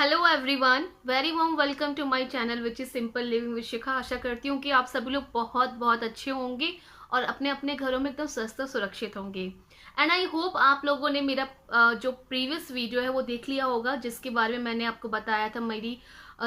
Hello everyone, very warm welcome to my channel which is simple living with Shikha. आशा करती हूँ कि आप सभी लोग बहुत बहुत अच्छे होंगे और अपने अपने घरों में एकदम स्वस्थ और सुरक्षित होंगे। एंड आई होप आप लोगों ने मेरा जो प्रीवियस वीडियो है वो देख लिया होगा, जिसके बारे में मैंने आपको बताया था, मेरी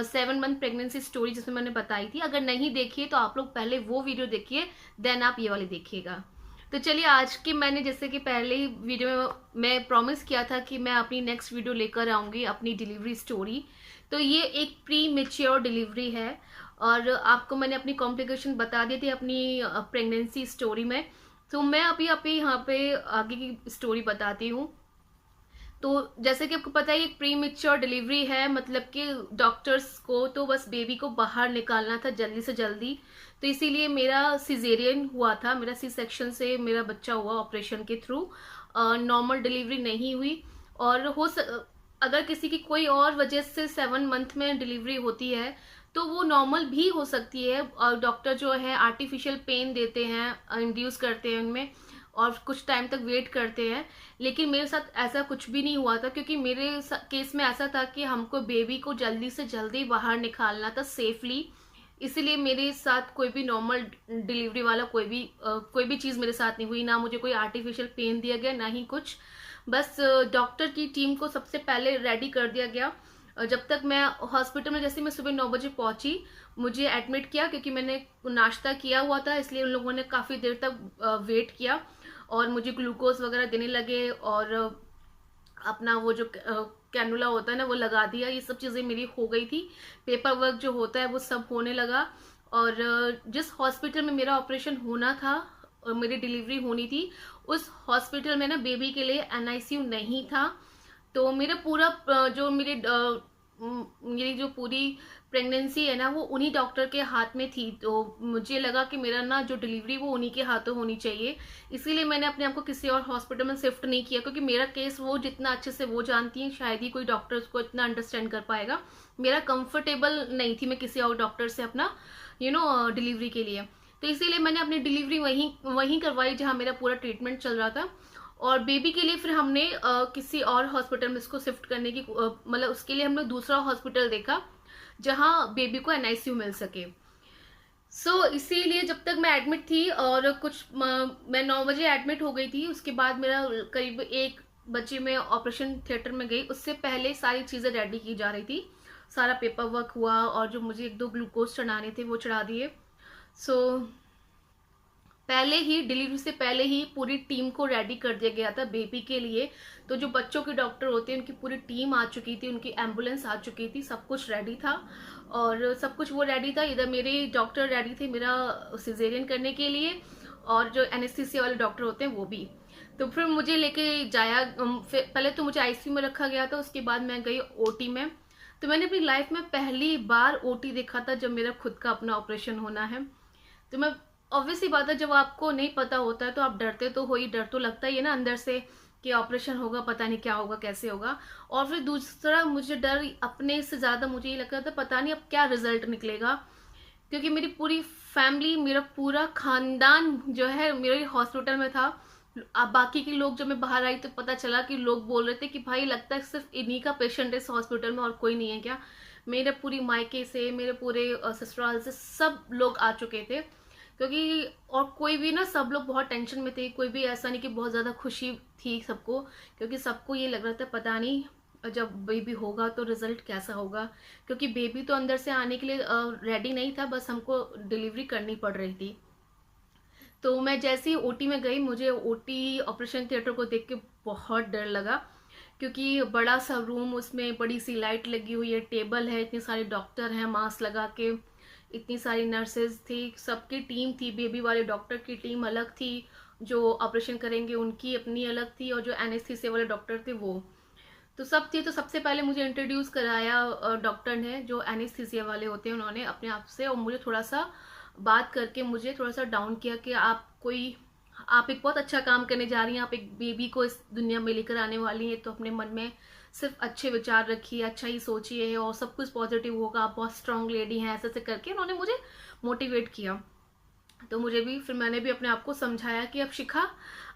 7 मंथ प्रेगनेंसी स्टोरी जिसमें मैंने बताई थी। अगर नहीं देखिए तो आप लोग पहले वो वीडियो देखिए, देन आप ये वाली देखिएगा। तो चलिए, आज की मैंने जैसे कि पहले ही वीडियो में मैं प्रॉमिस किया था कि मैं अपनी नेक्स्ट वीडियो लेकर आऊँगी अपनी डिलीवरी स्टोरी। तो ये एक प्री मेच्योर डिलीवरी है और आपको मैंने अपनी कॉम्प्लिकेशन बता दी थी अपनी प्रेगनेंसी स्टोरी में। तो मैं अभी अभी यहाँ पे आगे की स्टोरी बताती हूँ। तो जैसे कि आपको पता है ये प्री मेच्योर डिलीवरी है, मतलब कि डॉक्टर्स को तो बस बेबी को बाहर निकालना था जल्दी से जल्दी। तो इसीलिए मेरा सिजेरियन हुआ था, मेरा सी सेक्शन से मेरा बच्चा हुआ ऑपरेशन के थ्रू। नॉर्मल डिलीवरी नहीं हुई। और अगर किसी की कोई और वजह से 7 मंथ में डिलीवरी होती है तो वो नॉर्मल भी हो सकती है, और डॉक्टर जो है आर्टिफिशियल पेन देते हैं, इंड्यूस करते हैं उनमें, और कुछ टाइम तक वेट करते हैं। लेकिन मेरे साथ ऐसा कुछ भी नहीं हुआ था, क्योंकि मेरे केस में ऐसा था कि हमको बेबी को जल्दी से जल्दी बाहर निकालना था सेफली। इसीलिए मेरे साथ कोई भी नॉर्मल डिलीवरी वाला कोई भी चीज़ मेरे साथ नहीं हुई। ना मुझे कोई आर्टिफिशियल पेन दिया गया, ना ही कुछ। बस डॉक्टर की टीम को सबसे पहले रेडी कर दिया गया। जब तक मैं हॉस्पिटल में, जैसे मैं सुबह 9 बजे पहुंची, मुझे एडमिट किया क्योंकि मैंने नाश्ता किया हुआ था, इसलिए उन लोगों ने काफ़ी देर तक वेट किया और मुझे ग्लूकोज वगैरह देने लगे, और अपना वो जो कैनुला होता है ना वो लगा दिया। ये सब चीज़ें मेरी हो गई थी। पेपर वर्क जो होता है वो सब होने लगा। और जिस हॉस्पिटल में मेरा ऑपरेशन होना था और मेरी डिलीवरी होनी थी, उस हॉस्पिटल में ना बेबी के लिए एनआईसीयू नहीं था। तो मेरा पूरा जो मेरी जो पूरी प्रेगनेंसी है ना वो उन्हीं डॉक्टर के हाथ में थी। तो मुझे लगा कि मेरा ना जो डिलीवरी वो उन्हीं के हाथों होनी चाहिए। इसीलिए मैंने अपने आप को किसी और हॉस्पिटल में शिफ्ट नहीं किया, क्योंकि मेरा केस वो जितना अच्छे से वो जानती हैं, शायद ही कोई डॉक्टर उसको इतना अंडरस्टैंड कर पाएगा। मेरा कंफर्टेबल नहीं थी मैं किसी और डॉक्टर से अपना डिलीवरी के लिए। तो इसीलिए मैंने अपनी डिलीवरी वहीं वहीं करवाई जहाँ मेरा पूरा ट्रीटमेंट चल रहा था। और बेबी के लिए फिर हमने किसी और हॉस्पिटल में इसको शिफ्ट करने की मतलब उसके लिए हमने दूसरा हॉस्पिटल देखा जहाँ बेबी को एनआईसीयू मिल सके। इसीलिए जब तक मैं एडमिट थी, और मैं 9 बजे एडमिट हो गई थी, उसके बाद मेरा करीब 1 बजे में ऑपरेशन थिएटर में गई। उससे पहले सारी चीज़ें रेडी की जा रही थी, सारा पेपर वर्क हुआ, और जो मुझे 1-2 ग्लूकोज चढ़ाने थे वो चढ़ा दिए। सो पहले ही डिलीवरी से पहले ही पूरी टीम को रेडी कर दिया गया था बेबी के लिए। तो जो बच्चों के डॉक्टर होते हैं उनकी पूरी टीम आ चुकी थी, उनकी एम्बुलेंस आ चुकी थी, सब कुछ रेडी था। और सब कुछ वो रेडी था, इधर मेरे डॉक्टर रेडी थे मेरा सिजेरियन करने के लिए, और जो एनेस्थीसिया वाले डॉक्टर होते हैं वो भी। तो फिर मुझे लेके जाया, फिर पहले तो मुझे आईसीयू में रखा गया था, उसके बाद मैं गई ओटी में। तो मैंने अपनी लाइफ में पहली बार ओटी देखा था, जब मेरा खुद का अपना ऑपरेशन होना है। तो मैं, ऑब्वियस सी बात है, जब आपको नहीं पता होता है तो आप डरते तो हो ही, डर तो लगता ही है ना अंदर से कि ऑपरेशन होगा, पता नहीं क्या होगा, कैसे होगा। और फिर दूसरा मुझे डर अपने से ज़्यादा मुझे ये लगता था पता नहीं अब क्या रिजल्ट निकलेगा, क्योंकि मेरी पूरी फैमिली, मेरा पूरा खानदान जो है मेरे हॉस्पिटल में था। अब बाकी के लोग, जब मैं बाहर आई तो पता चला कि लोग बोल रहे थे कि भाई लगता है सिर्फ इन्हीं का पेशेंट है इस हॉस्पिटल में और कोई नहीं है क्या। मेरे पूरी मायके से, मेरे पूरे ससुराल से सब लोग आ चुके थे, क्योंकि और कोई भी ना, सब लोग बहुत टेंशन में थे। कोई भी ऐसा नहीं कि बहुत ज़्यादा खुशी थी सबको, क्योंकि सबको ये लग रहा था पता नहीं जब बेबी होगा तो रिजल्ट कैसा होगा, क्योंकि बेबी तो अंदर से आने के लिए रेडी नहीं था, बस हमको डिलीवरी करनी पड़ रही थी। तो मैं जैसे ही ओटी में गई, मुझे ओटी ऑपरेशन थिएटर को देख के बहुत डर लगा, क्योंकि बड़ा सा रूम, उसमें बड़ी सी लाइट लगी हुई है, टेबल है, इतने सारे डॉक्टर हैं मास्क लगा के, इतनी सारी नर्सेज थी, सबकी टीम थी। बेबी वाले डॉक्टर की टीम अलग थी, जो ऑपरेशन करेंगे उनकी अपनी अलग थी, और जो एनेस्थीसिया वाले डॉक्टर थे वो तो सब थी। तो सबसे पहले मुझे इंट्रोड्यूस कराया डॉक्टर ने, जो एनेस्थीसिया वाले होते हैं, उन्होंने अपने आप से, और मुझे थोड़ा सा बात करके मुझे थोड़ा सा डाउन किया कि आप एक बहुत अच्छा काम करने जा रही हैं, आप एक बेबी को इस दुनिया में लेकर आने वाली हैं, तो अपने मन में सिर्फ अच्छे विचार रखिए, अच्छा ही सोचिए, और सब कुछ पॉजिटिव होगा, आप बहुत स्ट्रांग लेडी हैं, ऐसे ऐसे करके उन्होंने मुझे मोटिवेट किया। तो मुझे भी, फिर मैंने भी अपने आप को समझाया कि अब शिखा,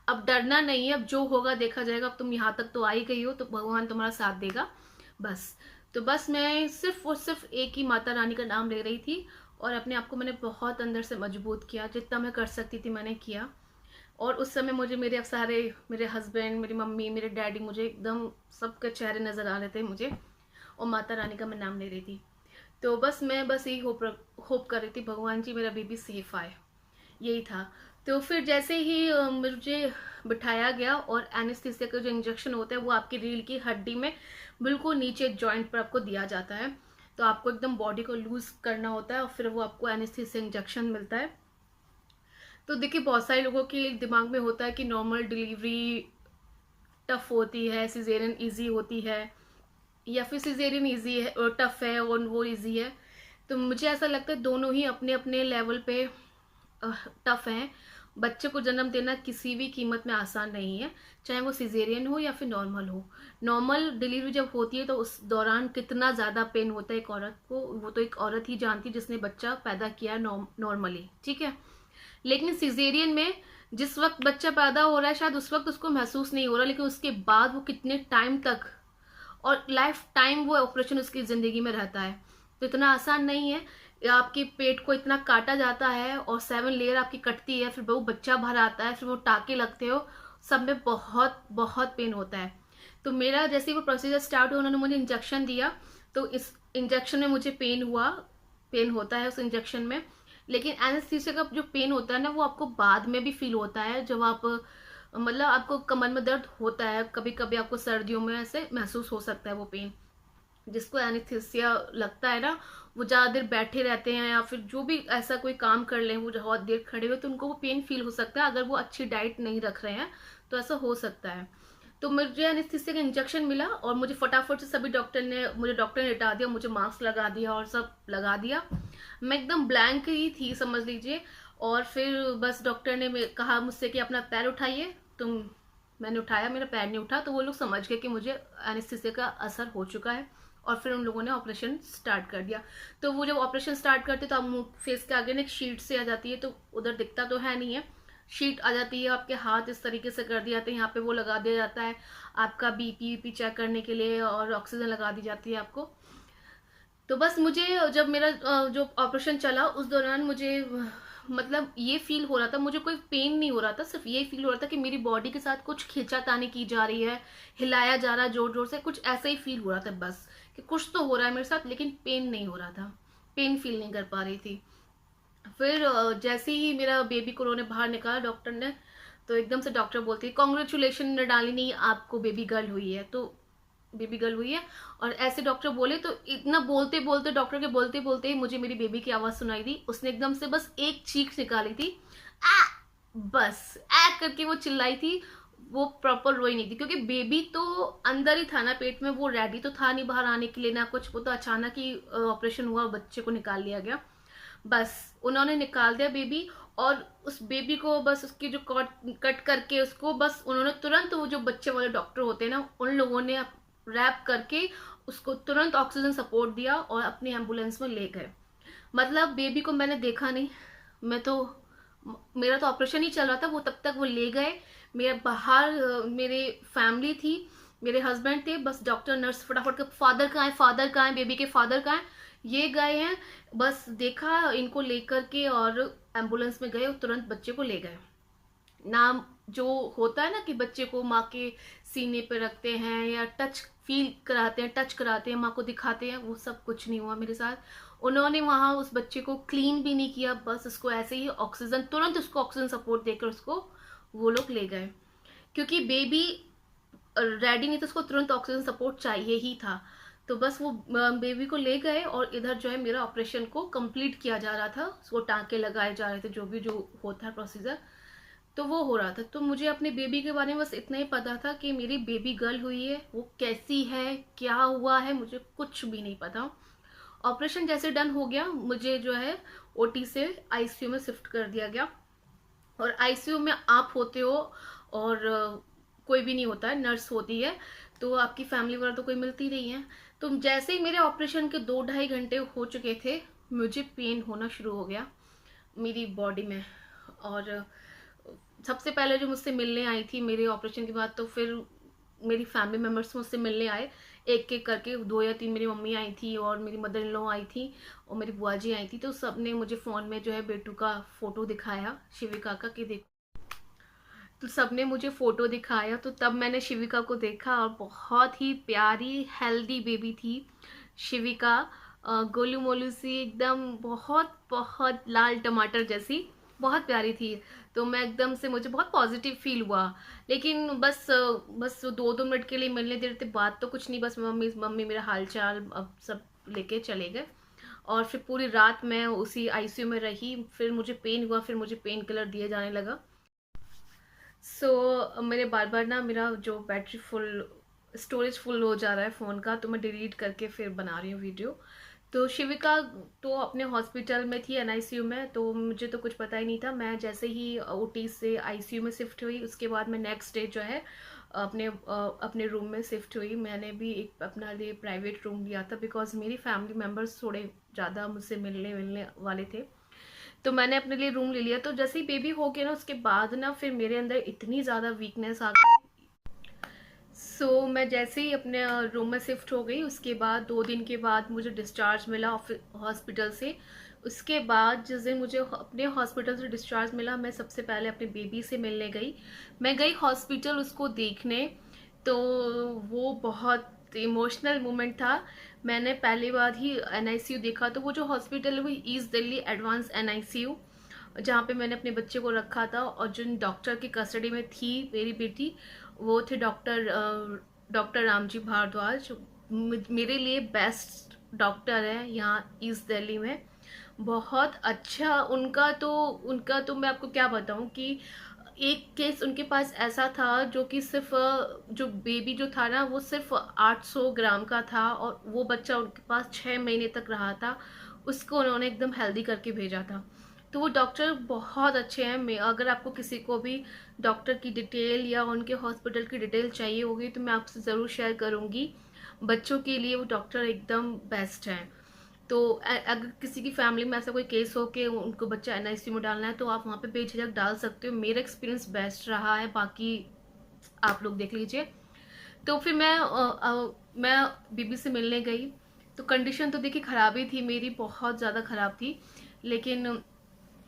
अब डरना नहीं है, अब जो होगा देखा जाएगा, अब तुम यहाँ तक तो आ ही गई हो, तो भगवान तुम्हारा साथ देगा, बस। तो बस मैं सिर्फ और सिर्फ एक ही माता रानी का नाम ले रही थी, और अपने आप को मैंने बहुत अंदर से मजबूत किया, जितना मैं कर सकती थी मैंने किया। और उस समय मुझे मेरे सारे, मेरे हस्बैंड, मेरी मम्मी, मेरे डैडी, मुझे एकदम सबके चेहरे नज़र आ रहे थे मुझे, और माता रानी का मैं नाम ले रही थी। तो बस मैं बस यही होप कर रही थी, भगवान जी मेरा बेबी सेफ आए, यही था। तो फिर जैसे ही मुझे बिठाया गया, और एनेस्थीसिया का जो इंजेक्शन होता है वो आपकी रीढ़ की हड्डी में बिल्कुल नीचे जॉइंट पर आपको दिया जाता है। तो आपको एकदम बॉडी को लूज करना होता है, और फिर वो आपको एनेस्थीसिया इंजेक्शन मिलता है। तो देखिए, बहुत सारे लोगों के दिमाग में होता है कि नॉर्मल डिलीवरी टफ होती है, सिजेरियन इजी होती है, या फिर सिजेरियन इजी है और टफ है और वो इजी है। तो मुझे ऐसा लगता है दोनों ही अपने अपने लेवल पे टफ हैं। बच्चे को जन्म देना किसी भी कीमत में आसान नहीं है, चाहे वो सिजेरियन हो या फिर नॉर्मल हो। नॉर्मल डिलीवरी जब होती है तो उस दौरान कितना ज़्यादा पेन होता है एक औरत को, वो तो एक औरत ही जानती है जिसने बच्चा पैदा किया है नॉर्मली, ठीक है। लेकिन सिजेरियन में जिस वक्त बच्चा पैदा हो रहा है शायद उस वक्त उसको महसूस नहीं हो रहा, लेकिन उसके बाद वो कितने टाइम तक और लाइफ टाइम वो ऑपरेशन उसकी ज़िंदगी में रहता है। तो इतना आसान नहीं है। आपके पेट को इतना काटा जाता है और 7 लेयर आपकी कटती है, फिर वो बच्चा बाहर आता है, फिर वो टाके लगते हो, सब में बहुत बहुत पेन होता है। तो मेरा जैसे ही वो प्रोसीजर स्टार्ट हुआ, उन्होंने मुझे इंजेक्शन दिया, तो इस इंजेक्शन में मुझे पेन हुआ, पेन होता है उस इंजेक्शन में। लेकिन एनेस्थीसिया का जो पेन होता है ना, वो आपको बाद में भी फील होता है, जब आप मतलब आपको कमर में दर्द होता है, कभी कभी आपको सर्दियों में ऐसे महसूस हो सकता है वो पेन। जिसको एनेस्थीसिया लगता है ना, वो ज़्यादा देर बैठे रहते हैं या फिर जो भी ऐसा कोई काम कर लें, वो बहुत देर खड़े हुए, तो उनको वो पेन फील हो सकता है। अगर वो अच्छी डाइट नहीं रख रहे हैं तो ऐसा हो सकता है। तो मुझे एनेस्थीसिया का इंजेक्शन मिला, और मुझे फटाफट से सभी डॉक्टर ने लिटा दिया, मुझे मास्क लगा दिया और सब लगा दिया। मैं एकदम ब्लैंक ही थी, समझ लीजिए। और फिर बस डॉक्टर ने कहा मुझसे कि अपना पैर उठाइए। तुम मैंने उठाया, मेरा पैर नहीं उठा, तो वो लोग समझ गए कि मुझे एनेस्थीसिया का असर हो चुका है, और फिर उन लोगों ने ऑपरेशन स्टार्ट कर दिया। तो वो जब ऑपरेशन स्टार्ट करते तो आप मुंह फेस के आगे ना एक शीट से आ जाती है, तो उधर दिखता तो है नहीं है, शीट आ जाती है, आपके हाथ इस तरीके से कर दिए जाते हैं, यहाँ पे वो लगा दिया जाता है आपका बीपी चेक करने के लिए, और ऑक्सीजन लगा दी जाती है आपको। तो बस मुझे जब मेरा जो ऑपरेशन चला उस दौरान मुझे मतलब ये फील हो रहा था, मुझे कोई पेन नहीं हो रहा था, सिर्फ ये फील हो रहा था कि मेरी बॉडी के साथ कुछ खींचातानी की जा रही है, हिलाया जा रहा है जोर जोर से, कुछ ऐसा ही फील हो रहा था बस, कि कुछ तो हो रहा है मेरे साथ, लेकिन पेन नहीं हो रहा था, पेन फील नहीं कर पा रही थी। फिर जैसे ही मेरा बेबी को उन्होंने बाहर निकाला डॉक्टर ने, तो एकदम से डॉक्टर बोलती है कॉन्ग्रेचुलेशन नडालिनी, आपको बेबी गर्ल हुई है। तो बेबी गर्ल हुई है, और ऐसे डॉक्टर बोले, तो इतना बोलते बोलते, डॉक्टर के बोलते बोलते ही मुझे मेरी बेबी की आवाज़ सुनाई दी। उसने एकदम से बस एक चीख निकाली थी, आ, बस आ करके वो चिल्लाई थी। वो प्रॉपर रोई नहीं थी, क्योंकि बेबी तो अंदर ही था ना पेट में, वो रेडी तो था नहीं बाहर आने के लिए ना कुछ, वो तो अचानक ही ऑपरेशन हुआ, बच्चे को निकाल लिया गया। बस उन्होंने निकाल दिया बेबी, और उस बेबी को बस उसकी जो कट करके उसको बस उन्होंने तुरंत, वो जो बच्चे वाले डॉक्टर होते हैं ना, उन लोगों ने रैप करके उसको तुरंत ऑक्सीजन सपोर्ट दिया और अपनी एम्बुलेंस में ले गए। मतलब बेबी को मैंने देखा नहीं, मैं तो, मेरा तो ऑपरेशन ही चल रहा था, वो तब तक वो ले गए। मेरे बाहर मेरे फैमिली थी, मेरे हस्बैंड थे, बस डॉक्टर नर्स फटाफट के, फादर कहाँ है, फादर कहाँ है, बेबी के फादर कहाँ है, ये गए हैं। बस देखा इनको लेकर के, और एम्बुलेंस में गए और तुरंत बच्चे को ले गए। नाम जो होता है ना कि बच्चे को माँ के सीने पे रखते हैं या टच फील कराते हैं, टच कराते हैं, माँ को दिखाते हैं, वो सब कुछ नहीं हुआ मेरे साथ। उन्होंने वहाँ उस बच्चे को क्लीन भी नहीं किया, बस उसको ऐसे ही ऑक्सीजन, तुरंत उसको ऑक्सीजन सपोर्ट देकर उसको वो लोग ले गए, क्योंकि बेबी रेडी नहीं था, उसको तुरंत ऑक्सीजन सपोर्ट चाहिए ही था। तो बस वो बेबी को ले गए, और इधर जो है मेरा ऑपरेशन को कंप्लीट किया जा रहा था, उसको टाँके लगाए जा रहे थे, जो भी जो होता है प्रोसीजर, तो वो हो रहा था। तो मुझे अपने बेबी के बारे में बस इतना ही पता था कि मेरी बेबी गर्ल हुई है, वो कैसी है, क्या हुआ है, मुझे कुछ भी नहीं पता। ऑपरेशन जैसे डन हो गया, मुझे जो है ओटी से आईसीयू में शिफ्ट कर दिया गया। और आईसीयू में आप होते हो, और कोई भी नहीं होता है, नर्स होती है, तो आपकी फैमिली वाला तो कोई मिलती नहीं है। तो जैसे ही मेरे ऑपरेशन के 2-2.5 घंटे हो चुके थे, मुझे पेन होना शुरू हो गया मेरी बॉडी में। और सबसे पहले जो मुझसे मिलने आई थी मेरे ऑपरेशन के बाद, तो फिर मेरी फैमिली मेम्बर्स मुझसे मिलने आए। एक एक करके 2 या 3 मेरी मम्मी आई थी और मेरी मदर इन लॉ आई थी और मेरी बुआ जी आई थी, तो सब ने मुझे फ़ोन में जो है बेटू का फ़ोटो दिखाया, शिविका का, कि देखो। तो सबने मुझे फ़ोटो दिखाया, तो तब मैंने शिविका को देखा और बहुत ही प्यारी हेल्दी बेबी थी शिविका। गोलू मोलू सी एकदम, बहुत बहुत लाल टमाटर जैसी, बहुत प्यारी थी। तो मैं एकदम से, मुझे बहुत पॉजिटिव फील हुआ। लेकिन बस 2-2 मिनट के लिए मिलने दे रहे थे, बात तो कुछ नहीं, बस मम्मी मम्मी मेरा हाल चाल अब सब लेके चले गए। और फिर पूरी रात मैं उसी आईसीयू में रही। फिर मुझे पेन हुआ, फिर मुझे पेन किलर दिया जाने लगा। मेरे बार बार ना मेरा जो बैटरी फुल, स्टोरेज फुल हो जा रहा है फ़ोन का, तो मैं डिलीट करके फिर बना रही हूँ वीडियो। तो शिविका तो अपने हॉस्पिटल में थी, एनआईसीयू में, तो मुझे तो कुछ पता ही नहीं था। मैं जैसे ही ओटी से आईसीयू में शिफ्ट हुई, उसके बाद मैं नेक्स्ट डे जो है अपने रूम में शिफ्ट हुई। मैंने भी एक अपना लिए प्राइवेट रूम लिया था, बिकॉज मेरी फैमिली मेम्बर्स थोड़े ज़्यादा मुझसे मिलने मिलने वाले थे। तो मैंने अपने लिए रूम ले लिया। तो जैसे ही बेबी हो गया ना, उसके बाद ना फिर मेरे अंदर इतनी ज़्यादा वीकनेस आ गई। मैं जैसे ही अपने रूम में शिफ्ट हो गई, उसके बाद 2 दिन के बाद मुझे डिस्चार्ज मिला हॉस्पिटल से। उसके बाद जिस दिन मुझे अपने हॉस्पिटल से डिस्चार्ज मिला, मैं सबसे पहले अपने बेबी से मिलने गई। मैं गई हॉस्पिटल उसको देखने। तो वो बहुत इमोशनल मोमेंट था। मैंने पहली बार ही एनआईसीयू देखा। तो वो जो हॉस्पिटल है वो ईस्ट दिल्ली एडवांस एनआईसीयू, जहाँ पे मैंने अपने बच्चे को रखा था, और जिन डॉक्टर की कस्टडी में थी मेरी बेटी, वो थे डॉक्टर रामजी भारद्वाज। मेरे लिए बेस्ट डॉक्टर है यहाँ ईस्ट दिल्ली में, बहुत अच्छा। उनका तो मैं आपको क्या बताऊं कि एक केस उनके पास ऐसा था जो कि सिर्फ जो बेबी जो था ना, वो सिर्फ 800 ग्राम का था, और वो बच्चा उनके पास 6 महीने तक रहा था। उसको उन्होंने एकदम हेल्दी करके भेजा था। तो वो डॉक्टर बहुत अच्छे हैं। मैं, अगर आपको किसी को भी डॉक्टर की डिटेल या उनके हॉस्पिटल की डिटेल चाहिए होगी, तो मैं आपसे ज़रूर शेयर करूँगी। बच्चों के लिए वो डॉक्टर एकदम बेस्ट हैं। तो अगर किसी की फैमिली में ऐसा कोई केस हो कि उनको बच्चा एनआईसीयू में डालना है, तो आप वहाँ पे बेझिझक डाल सकते हो। मेरा एक्सपीरियंस बेस्ट रहा है, बाकी आप लोग देख लीजिए। तो फिर मैं बीबी से मिलने गई। तो कंडीशन तो देखिए ख़राब ही थी मेरी, बहुत ज़्यादा ख़राब थी। लेकिन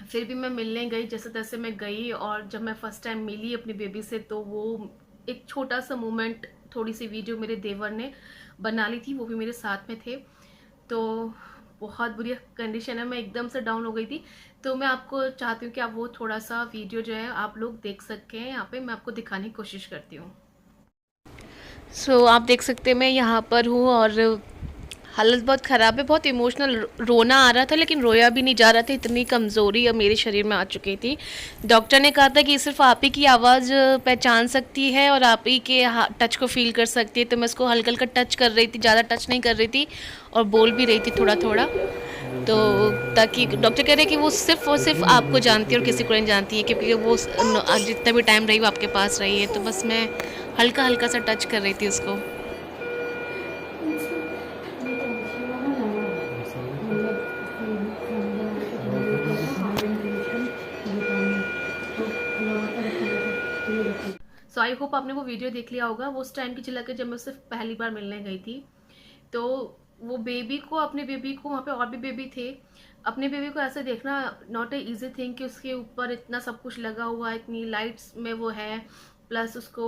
फिर भी मैं मिलने गई, जैसे तैसे मैं गई। और जब मैं फर्स्ट टाइम मिली अपनी बेबी से, तो वो एक छोटा सा मोमेंट, थोड़ी सी वीडियो मेरे देवर ने बना ली थी, वो भी मेरे साथ में थे। तो बहुत बुरी कंडीशन है, मैं एकदम से डाउन हो गई थी। तो मैं आपको चाहती हूँ कि आप वो थोड़ा सा वीडियो जो है आप लोग देख सकते हैं। यहाँ पे मैं आपको दिखाने की कोशिश करती हूँ। आप देख सकते हैं मैं यहाँ पर हूँ, और हालत बहुत ख़राब है, बहुत इमोशनल, रोना आ रहा था लेकिन रोया भी नहीं जा रहा था, इतनी कमज़ोरी अब मेरे शरीर में आ चुकी थी। डॉक्टर ने कहा था कि सिर्फ आप ही की आवाज़ पहचान सकती है और आप ही के टच को फील कर सकती है। तो मैं उसको हल्का हल्का टच कर रही थी, ज़्यादा टच नहीं कर रही थी, और बोल भी रही थी थोड़ा थोड़ा। तो ताकि डॉक्टर कह रहे हैं कि वो सिर्फ और सिर्फ आपको जानती है और किसी को नहीं जानती है, क्योंकि वो जितना भी टाइम रही वो आपके पास रही है। तो बस मैं हल्का हल्का सा टच कर रही थी उसको। आई होप आपने वो वीडियो देख लिया होगा। वो उस टाइम की झलक है जब मैं उससे पहली बार मिलने गई थी। तो वो बेबी को, अपने बेबी को, वहाँ पे और भी बेबी थे, अपने बेबी को ऐसे देखना नॉट ए इजी थिंग कि उसके ऊपर इतना सब कुछ लगा हुआ है, इतनी लाइट्स में वो है, प्लस उसको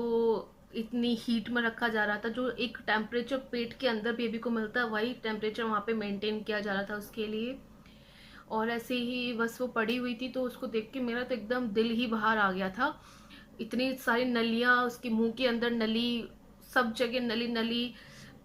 इतनी हीट में रखा जा रहा था। जो एक टेम्परेचर पेट के अंदर बेबी को मिलता है, वही टेम्परेचर वहाँ पे मेंटेन किया जा रहा था उसके लिए। और ऐसे ही बस वो पड़ी हुई थी, तो उसको देख के मेरा तो एकदम दिल ही बाहर आ गया था। इतनी सारी नलियाँ, उसके मुंह के अंदर नली, सब जगह नली नली,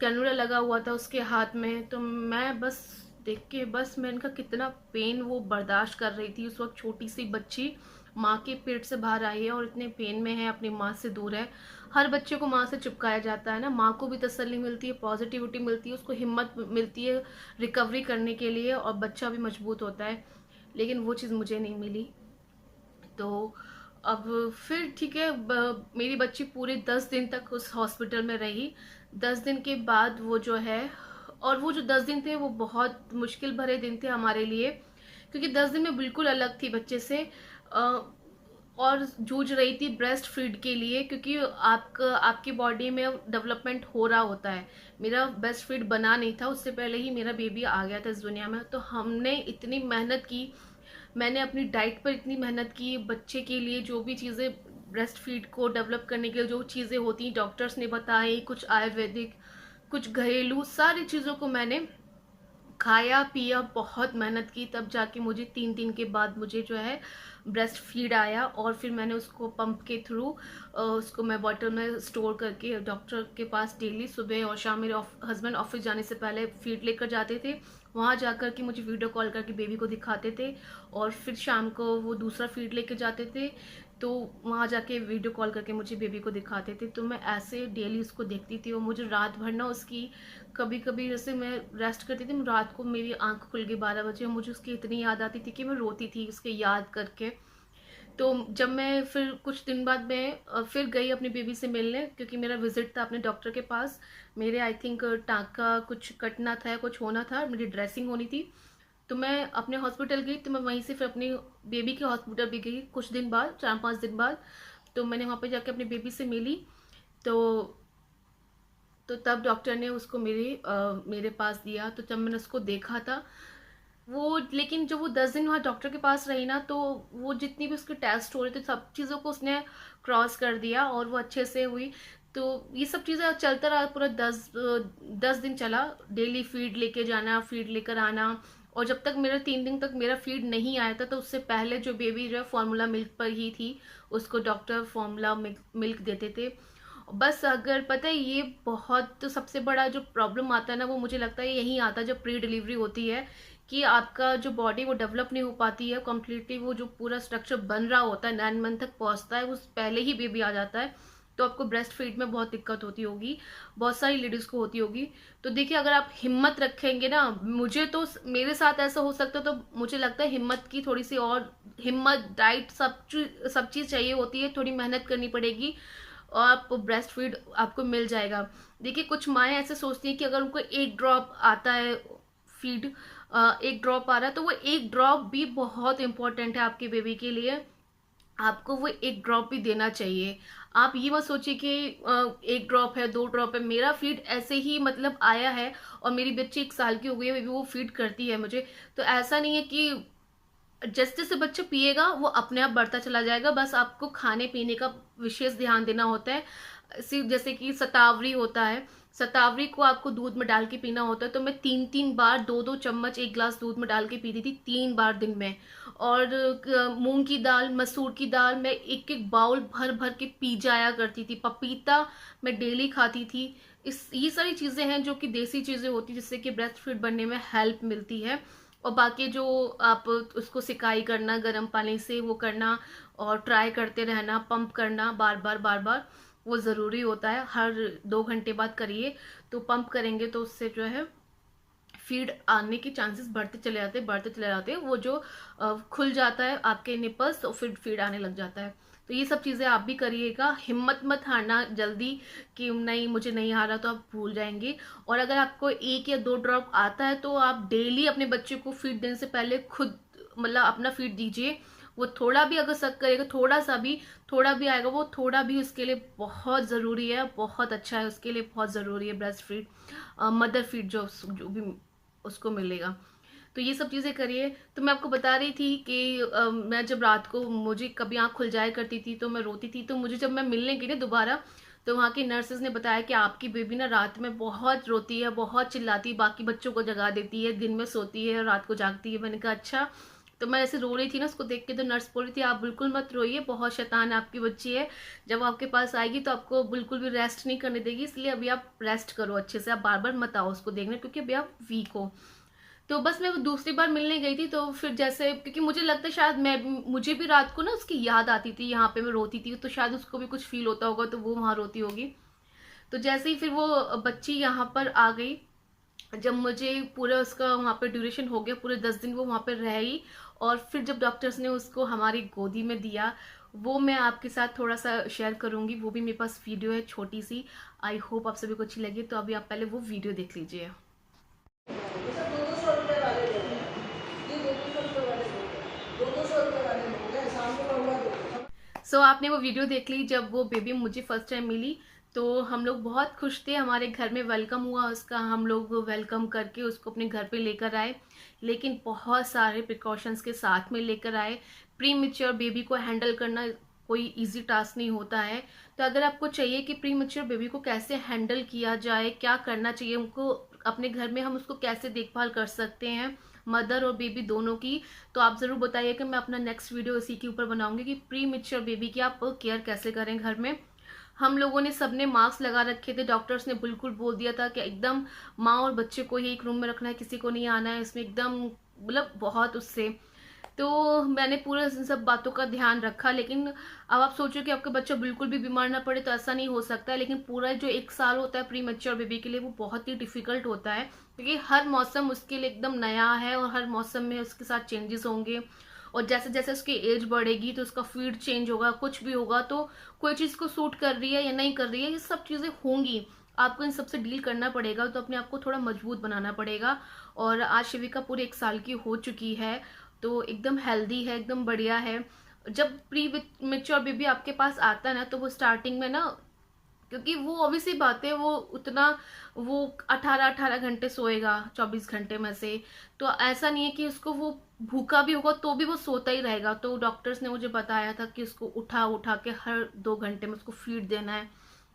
कैनुला लगा हुआ था उसके हाथ में। तो मैं बस देख के, बस मैं इनका कितना पेन वो बर्दाश्त कर रही थी। उस वक्त छोटी सी बच्ची माँ के पेट से बाहर आई है और इतने पेन में है, अपनी माँ से दूर है। हर बच्चे को माँ से चिपकाया जाता है ना, माँ को भी तसल्ली मिलती है, पॉजिटिविटी मिलती है, उसको हिम्मत मिलती है रिकवरी करने के लिए, और बच्चा भी मजबूत होता है। लेकिन वो चीज़ मुझे नहीं मिली। तो अब फिर ठीक है, मेरी बच्ची पूरे 10 दिन तक उस हॉस्पिटल में रही। 10 दिन के बाद वो जो है, और वो जो 10 दिन थे वो बहुत मुश्किल भरे दिन थे हमारे लिए, क्योंकि 10 दिन में बिल्कुल अलग थी बच्चे से। और जूझ रही थी ब्रेस्ट फीड के लिए, क्योंकि आपकी बॉडी में डेवलपमेंट हो रहा होता है। मेरा ब्रेस्ट फीड बना नहीं था, उससे पहले ही मेरा बेबी आ गया था इस दुनिया में। तो हमने इतनी मेहनत की, मैंने अपनी डाइट पर इतनी मेहनत की, बच्चे के लिए जो भी चीज़ें ब्रेस्ट फीड को डेवलप करने के लिए जो चीज़ें होती डॉक्टर्स ने बताई, कुछ आयुर्वेदिक, कुछ घरेलू, सारी चीज़ों को मैंने खाया पिया, बहुत मेहनत की, तब जाके मुझे 3 दिन के बाद मुझे जो है ब्रेस्ट फीड आया। और फिर मैंने उसको पंप के थ्रू उसको मैं बॉटल में स्टोर करके डॉक्टर के पास डेली सुबह और शाम, मेरे हस्बैंड ऑफिस जाने से पहले फीड लेकर जाते थे, वहाँ जाकर के मुझे वीडियो कॉल करके बेबी को दिखाते थे, और फिर शाम को वो दूसरा फीड लेकर जाते थे, तो वहाँ जाके वीडियो कॉल करके मुझे बेबी को दिखाते थे। तो मैं ऐसे डेली उसको देखती थी, और मुझे रात भर ना उसकी, कभी कभी जैसे मैं रेस्ट करती थी, रात को मेरी आंख खुल गई 12 बजे, और मुझे उसकी इतनी याद आती थी कि मैं रोती थी उसके याद करके। तो जब मैं फिर कुछ दिन बाद मैं फिर गई अपनी बेबी से मिलने, क्योंकि मेरा विजिट था अपने डॉक्टर के पास, मेरे आई थिंक टाँका कुछ कटना था या कुछ होना था, मेरी ड्रेसिंग होनी थी। तो मैं अपने हॉस्पिटल गई, तो मैं वहीं से फिर अपनी बेबी के हॉस्पिटल भी गई कुछ दिन बाद, 4-5 दिन बाद। तो मैंने वहाँ पे जाके अपनी बेबी से मिली। तो तब डॉक्टर ने उसको मेरे पास दिया। तो जब मैंने उसको देखा था वो, लेकिन जब वो 10 दिन वहाँ डॉक्टर के पास रही ना, तो वो जितनी भी उसके टेस्ट हो रहे थे सब चीज़ों को उसने क्रॉस कर दिया, और वो अच्छे से हुई। तो ये सब चीज़ें चलता रहा पूरा 10 दिन चला, डेली फीड लेके जाना, फीड लेकर आना। और जब तक मेरा 3 दिन तक मेरा फीड नहीं आया था, तो उससे पहले जो बेबी जो है फार्मूला मिल्क पर ही थी, उसको डॉक्टर फार्मूला मिल्क देते थे। बस अगर पता है, ये बहुत तो सबसे बड़ा जो प्रॉब्लम आता है ना, वो मुझे लगता है यही आता है जब प्री डिलीवरी होती है, कि आपका जो बॉडी वो डेवलप नहीं हो पाती है कम्प्लीटली, वो जो पूरा स्ट्रक्चर बन रहा होता है 9 मंथ तक पहुंचता है, उस पहले ही बेबी आ जाता है। तो आपको ब्रेस्ट फीड में बहुत दिक्कत होती होगी, बहुत सारी लेडीज को होती होगी। तो देखिए, अगर आप हिम्मत रखेंगे ना, मुझे तो मेरे साथ ऐसा हो सकता है, तो मुझे लगता है हिम्मत की थोड़ी सी और, हिम्मत, डाइट, सब चीज़ चाहिए होती है, थोड़ी मेहनत करनी पड़ेगी, और आप ब्रेस्ट फीड आपको मिल जाएगा। देखिए, कुछ माएँ ऐसे सोचती हैं कि अगर उनको एक ड्रॉप आता है फीड, एक ड्रॉप आ रहा है, तो वो एक ड्रॉप भी बहुत इंपॉर्टेंट है आपके बेबी के लिए, आपको वो एक ड्रॉप भी देना चाहिए। आप ये मत सोचिए कि एक ड्रॉप है, 2 ड्रॉप है। मेरा फीड ऐसे ही मतलब आया है, और मेरी बच्ची 1 साल की हो गई है, वो फीड करती है मुझे। तो ऐसा नहीं है कि जैसे जैसे बच्चा पिएगा वो अपने आप बढ़ता चला जाएगा, बस आपको खाने पीने का विशेष ध्यान देना होता है। सिर्फ जैसे कि शतावरी होता है, शतावरी को आपको दूध में डाल के पीना होता है। तो मैं 3-3 बार, 2-2 चम्मच एक गिलास दूध में डाल के पीती थी 3 बार दिन में। और मूंग की दाल, मसूर की दाल मैं एक एक बाउल भर भर के पी जाया करती थी। पपीता मैं डेली खाती थी। ये सारी चीज़ें हैं जो कि देसी चीज़ें होती हैं, जिससे कि ब्रेस्ट फीड बनने में हेल्प मिलती है। और बाकी जो आप उसको सिकाई करना गर्म पानी से, वो करना, और ट्राई करते रहना, पंप करना बार बार बार बार, वो ज़रूरी होता है। हर 2 घंटे बाद करिए, तो पंप करेंगे तो उससे जो है फीड आने के चांसेस बढ़ते चले जाते हैं, बढ़ते चले जाते हैं। वो जो खुल जाता है आपके निपल्स, तो फिर फीड आने लग जाता है। तो ये सब चीज़ें आप भी करिएगा, हिम्मत मत हारना जल्दी कि नहीं मुझे नहीं आ रहा, तो आप भूल जाएंगे। और अगर आपको 1 या 2 ड्रॉप आता है, तो आप डेली अपने बच्चे को फीड देने से पहले खुद मतलब अपना फीड दीजिए। वो थोड़ा भी अगर सक करेगा, थोड़ा भी आएगा, वो थोड़ा भी उसके लिए बहुत ज़रूरी है, बहुत अच्छा है उसके लिए, बहुत ज़रूरी है ब्रेस्ट फीड, मदर फीड जो भी उसको मिलेगा। तो ये सब चीज़ें करिए। तो मैं आपको बता रही थी कि मैं जब रात को मुझे कभी आँख खुल जाया करती थी, तो मैं रोती थी। तो मुझे जब मैं मिलने गई ना दोबारा, तो वहाँ की नर्सेज ने बताया कि आपकी बेबी ना रात में बहुत रोती है, बहुत चिल्लाती है, बाकी बच्चों को जगा देती है, दिन में सोती है और रात को जागती है। मैंने कहा अच्छा। तो मैं ऐसे रो रही थी ना उसको देख के, तो नर्स बोल रही थी आप बिल्कुल मत रोइए, बहुत शैतान आपकी बच्ची है, जब आपके पास आएगी तो आपको बिल्कुल भी रेस्ट नहीं करने देगी, इसलिए अभी आप रेस्ट करो अच्छे से, आप बार बार मत आओ उसको देखने, क्योंकि अभी आप वीक हो। तो बस मैं दूसरी बार मिलने गई थी, तो फिर जैसे, क्योंकि मुझे लगता है शायद मुझे भी रात को ना उसकी याद आती थी, यहाँ पे मैं रोती थी, तो शायद उसको भी कुछ फील होता होगा, तो वो वहाँ रोती होगी। तो जैसे ही फिर वो बच्ची यहाँ पर आ गई, जब मुझे पूरा उसका वहाँ पे ड्यूरेशन हो गया, पूरे 10 दिन वो वहाँ पे रही, और फिर जब डॉक्टर्स ने उसको हमारी गोदी में दिया, वो मैं आपके साथ थोड़ा सा शेयर करूँगी। वो भी मेरे पास वीडियो है छोटी सी, आई होप आप सभी को अच्छी लगी। तो अभी आप पहले वो वीडियो देख लीजिए। जैसे 200-200 रुपये वाले लोग हैं, ये 200-200 रुपये वाले लोग हैं, 200-200 रुपये वाले लोग हैं, सामने वाला दो। सो आपने वो वीडियो देख ली जब वो बेबी मुझे फर्स्ट टाइम मिली, तो हम लोग बहुत खुश थे। हमारे घर में वेलकम हुआ उसका, हम लोग वेलकम करके उसको अपने घर पे लेकर आए, लेकिन बहुत सारे प्रिकॉशंस के साथ में लेकर आए। प्री मेच्योर बेबी को हैंडल करना कोई इजी टास्क नहीं होता है। तो अगर आपको चाहिए कि प्री मेच्योर बेबी को कैसे हैंडल किया जाए, क्या करना चाहिए उनको अपने घर में, हम उसको कैसे देखभाल कर सकते हैं, मदर और बेबी दोनों की, तो आप ज़रूर बताइए कि मैं अपना नेक्स्ट वीडियो इसी के ऊपर बनाऊंगी कि प्री मेच्योर बेबी की आप केयर कैसे करें घर में। हम लोगों ने सबने मास्क लगा रखे थे, डॉक्टर्स ने बिल्कुल बोल दिया था कि एकदम माँ और बच्चे को ही एक रूम में रखना है, किसी को नहीं आना है इसमें, एकदम मतलब बहुत उससे। तो मैंने पूरा इन सब बातों का ध्यान रखा। लेकिन अब आप सोचो कि आपका बच्चा बिल्कुल भी बीमार ना पड़े तो ऐसा नहीं हो सकता है, लेकिन पूरा जो 1 साल होता है प्री मैच्योर बेबी के लिए वो बहुत ही डिफिकल्ट होता है, क्योंकि हर मौसम उसके लिए एकदम नया है और हर मौसम में उसके साथ चेंजेस होंगे। और जैसे जैसे उसकी एज बढ़ेगी तो उसका फीड चेंज होगा, कुछ भी होगा, तो कोई चीज़ को सूट कर रही है या नहीं कर रही है, ये सब चीज़ें होंगी। आपको इन सब से डील करना पड़ेगा, तो अपने आप को थोड़ा मजबूत बनाना पड़ेगा। और आज शिविका पूरे 1 साल की हो चुकी है, तो एकदम हेल्दी है, एकदम बढ़िया है। जब प्री मेच्योर बेबी आपके पास आता है ना, तो वो स्टार्टिंग में ना, क्योंकि वो ऑब्वियसली बात है, वो उतना वो 18-18 घंटे सोएगा 24 घंटे में से, तो ऐसा नहीं है कि उसको वो भूखा भी होगा तो भी वो सोता ही रहेगा। तो डॉक्टर्स ने मुझे बताया था कि उसको उठा उठा के हर 2 घंटे में उसको फीड देना है,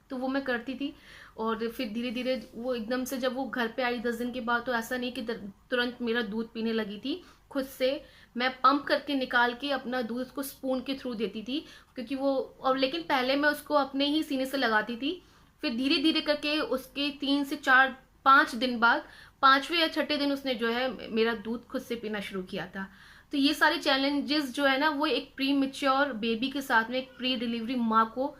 तो वो मैं करती थी। और फिर धीरे धीरे वो एकदम से जब वो घर पे आई 10 दिन के बाद, तो ऐसा नहीं कि तुरंत मेरा दूध पीने लगी थी। खुद से मैं पंप करके निकाल के अपना दूध उसको स्पून के थ्रू देती थी, क्योंकि वो, और लेकिन पहले मैं उसको अपने ही सीने से लगाती थी। फिर धीरे धीरे करके उसके 3 से 4-5 दिन बाद, 5वें या 6ठे दिन उसने जो है मेरा दूध खुद से पीना शुरू किया था। तो ये सारे चैलेंजेस जो है ना, वो एक प्री मेच्योर बेबी के साथ में एक प्री डिलीवरी माँ को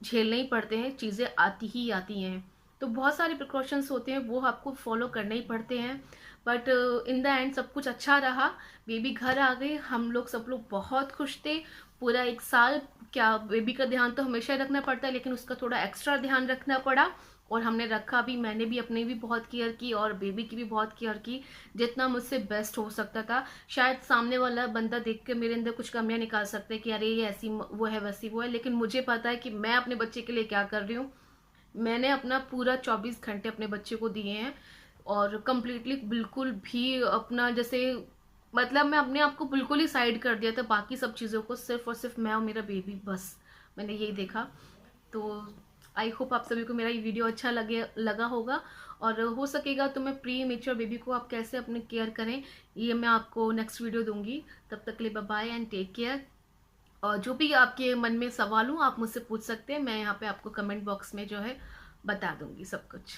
झेलने ही पड़ते हैं, चीज़ें आती ही आती हैं। तो बहुत सारे प्रिकॉशंस होते हैं, वो आपको फॉलो करने ही पड़ते हैं। बट इन द एंड सब कुछ अच्छा रहा। बेबी घर आ गए, हम लोग सब लोग बहुत खुश थे। पूरा 1 साल क्या, बेबी का ध्यान तो हमेशा ही रखना पड़ता है, लेकिन उसका थोड़ा एक्स्ट्रा ध्यान रखना पड़ा, और हमने रखा भी। मैंने भी अपनी भी बहुत केयर की और बेबी की भी बहुत केयर की, जितना मुझसे बेस्ट हो सकता था। शायद सामने वाला बंदा देख के मेरे अंदर कुछ कमियां निकाल सकते हैं कि अरे ये ऐसी वो है, वैसी वो है, लेकिन मुझे पता है कि मैं अपने बच्चे के लिए क्या कर रही हूँ। मैंने अपना पूरा 24 घंटे अपने बच्चे को दिए हैं, और कम्प्लीटली बिल्कुल भी अपना जैसे, मतलब मैं अपने आप को बिल्कुल ही साइड कर दिया था, बाकी सब चीज़ों को सिर्फ और सिर्फ मैं और मेरा बेबी, बस मैंने यही देखा। तो आई होप आप सभी को मेरा ये वीडियो अच्छा लगा होगा, और हो सकेगा तो मैं प्री मेच्योर बेबी को आप कैसे अपने केयर करें, ये मैं आपको नेक्स्ट वीडियो दूंगी। तब तक के लिए bye bye and take care. और जो भी आपके मन में सवाल हो आप मुझसे पूछ सकते हैं, मैं यहाँ पे आपको कमेंट बॉक्स में जो है बता दूंगी सब कुछ।